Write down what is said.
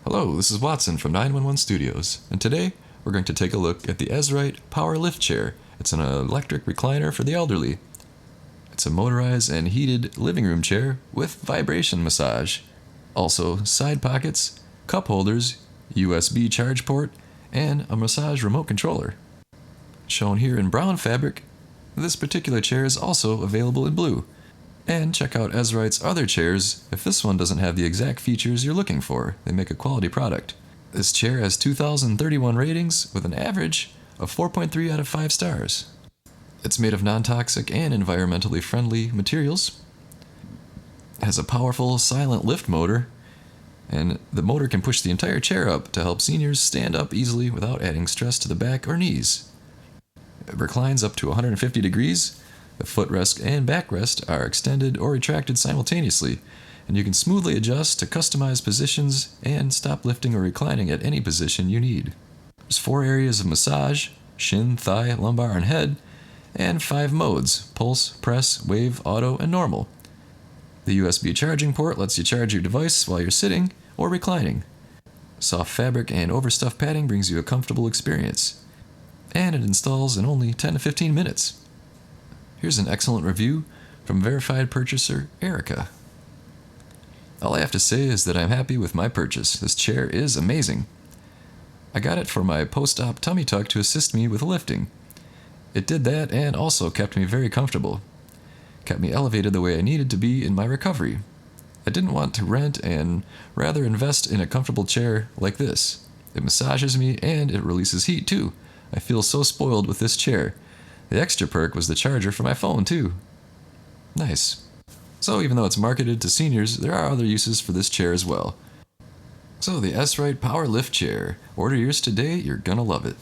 Hello, this is Watson from 911 Studios, and today we're going to take a look at the Esright Power Lift Chair. It's an electric recliner for the elderly. It's a motorized and heated living room chair with vibration massage. Also, side pockets, cup holders, USB charge port, and a massage remote controller. Shown here in brown fabric, this particular chair is also available in blue. And check out Esright's other chairs if this one doesn't have the exact features you're looking for. They make a quality product. This chair has 2,031 ratings with an average of 4.3 out of 5 stars. It's made of non-toxic and environmentally friendly materials. It has a powerful silent lift motor, and the motor can push the entire chair up to help seniors stand up easily without adding stress to the back or knees. It reclines up to 150 degrees. The footrest and backrest are extended or retracted simultaneously, and you can smoothly adjust to customized positions and stop lifting or reclining at any position you need. There's 4 areas of massage: shin, thigh, lumbar, and head, and 5 modes: pulse, press, wave, auto, and normal. The USB charging port lets you charge your device while you're sitting or reclining. Soft fabric and overstuffed padding brings you a comfortable experience, and it installs in only 10 to 15 minutes. Here's an excellent review from verified purchaser Erica. All I have to say is that I'm happy with my purchase. This chair is amazing. I got it for my post-op tummy tuck to assist me with lifting. It did that and also kept me very comfortable. Kept me elevated the way I needed to be in my recovery. I didn't want to rent and rather invest in a comfortable chair like this. It massages me and it releases heat too. I feel so spoiled with this chair. The extra perk was the charger for my phone, too. Nice. So even though it's marketed to seniors, there are other uses for this chair as well. So the Esright Power Lift Chair. Order yours today, you're gonna love it.